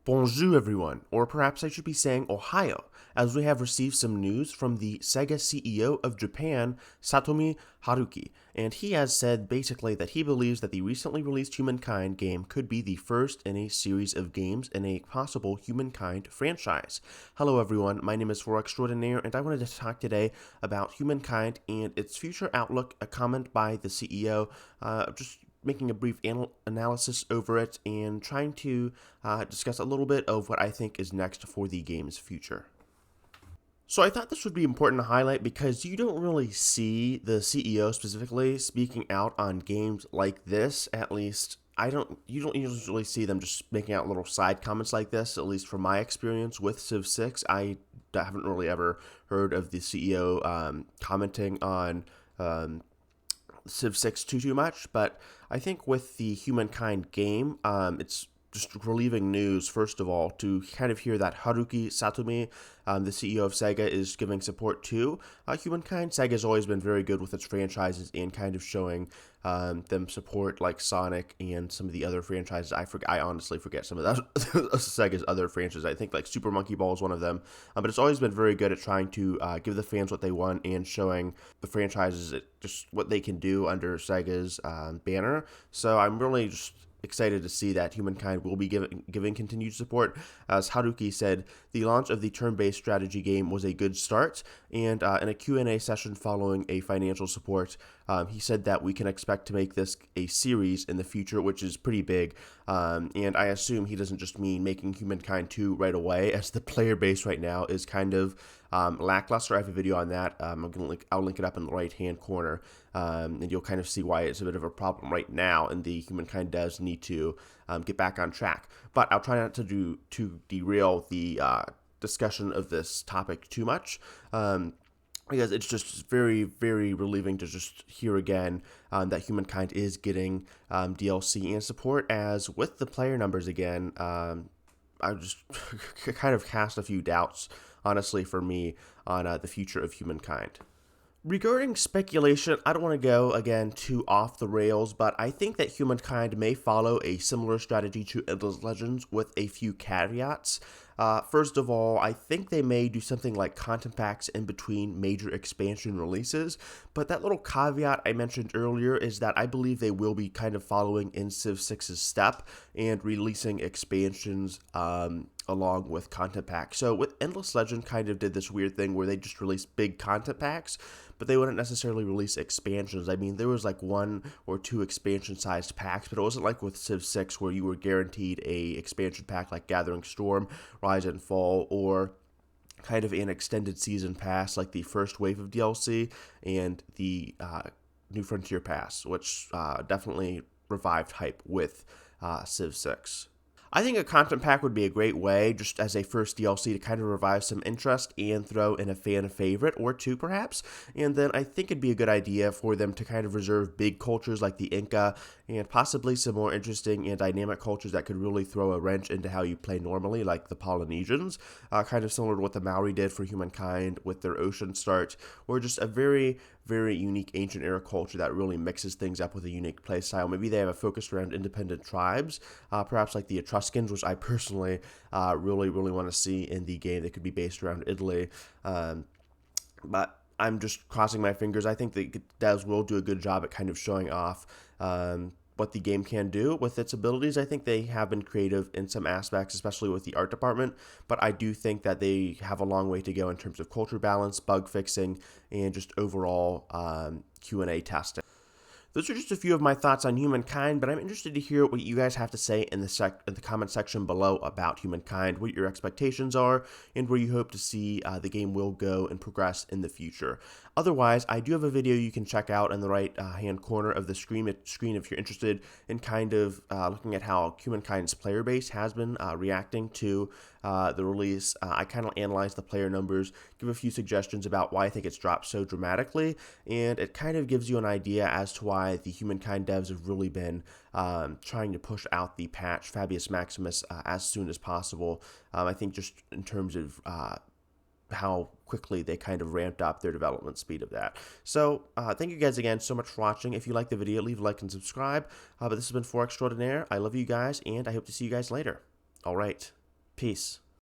Bonjour everyone, or perhaps I should be saying Ohio, as we have received some news from the Sega CEO of Japan, Satomi Haruki, and he has said basically that he believes that the recently released Humankind game could be the first in a series of games in a possible Humankind franchise. Hello everyone, my name is For Extraordinaire, and I wanted to talk today about Humankind and its future outlook, a comment by the CEO, just making a brief analysis over it and trying to discuss a little bit of what I think is next for the game's future. So I thought this would be important to highlight because you don't really see the CEO specifically speaking out on games like this. At least you don't usually see them just making out little side comments like this. At least from my experience with Civ 6, I haven't really ever heard of the CEO commenting on Civ 6 too much, but I think with the Humankind game, it's just relieving news, first of all, to kind of hear that Haruki Satomi, the CEO of Sega, is giving support to Humankind. Sega's always been very good with its franchises and kind of showing them support, like Sonic and some of the other franchises. I honestly forget some of those Sega's other franchises. I think like Super Monkey Ball is one of them, but it's always been very good at trying to give the fans what they want and showing the franchises just what they can do under Sega's banner. So I'm really just excited to see that Humankind will be giving continued support. As Haruki said, the launch of the turn-based strategy game was a good start, and in a Q&A session following a financial support, he said that we can expect to make this a series in the future, which is pretty big, and I assume he doesn't just mean making Humankind 2 right away, as the player base right now is kind of lackluster. I have a video on that. I'll link it up in the right-hand corner, and you'll kind of see why it's a bit of a problem right now, and the Humankind devs need to get back on track. But I'll try not to derail the discussion of this topic too much. Because it's just very, very relieving to just hear again that Humankind is getting DLC and support, as with the player numbers again, I just kind of cast a few doubts, honestly, for me on the future of Humankind. Regarding speculation, I don't want to go, again, too off the rails, but I think that Humankind may follow a similar strategy to Endless Legends with a few caveats. First of all, I think they may do something like content packs in between major expansion releases, but that little caveat I mentioned earlier is that I believe they will be kind of following in Civ 6's step and releasing expansions along with content packs. So with Endless Legend kind of did this weird thing where they just released big content packs, but they wouldn't necessarily release expansions. I mean, there was like 1 or 2 expansion-sized packs, but it wasn't like with Civ 6 where you were guaranteed a expansion pack like Gathering Storm, Rise and Fall, or kind of an extended season pass like the first wave of DLC and the New Frontier Pass, which definitely revived hype with Civ 6. I think a content pack would be a great way, just as a first DLC, to kind of revive some interest and throw in a fan favorite or two, perhaps. And then I think it'd be a good idea for them to kind of reserve big cultures like the Inca and possibly some more interesting and dynamic cultures that could really throw a wrench into how you play normally, like the Polynesians, kind of similar to what the Maori did for Humankind with their ocean start, or just a very, very unique ancient era culture that really mixes things up with a unique playstyle. Maybe they have a focus around independent tribes, perhaps like the Etruscans, which I personally really want to see in the game that could be based around Italy. But I'm just crossing my fingers. I think the devs will do a good job at kind of showing off what the game can do with its abilities. I think they have been creative in some aspects, especially with the art department, but I do think that they have a long way to go in terms of culture balance, bug fixing, and just overall Q&A testing. Those are just a few of my thoughts on Humankind, but I'm interested to hear what you guys have to say in the comment section below about Humankind, what your expectations are, and where you hope to see the game will go and progress in the future. Otherwise, I do have a video you can check out in the right hand corner of the screen if you're interested in kind of looking at how Humankind's player base has been reacting to the release. I kind of analyze the player numbers, give a few suggestions about why I think it's dropped so dramatically, and it kind of gives you an idea as to why the Humankind devs have really been trying to push out the patch Fabius Maximus as soon as possible. I think just in terms of how quickly they kind of ramped up their development speed of that. So thank you guys again so much for watching. If you like the video, leave a like and subscribe. But this has been For Extraordinaire. I love you guys, and I hope to see you guys later. All right. Peace.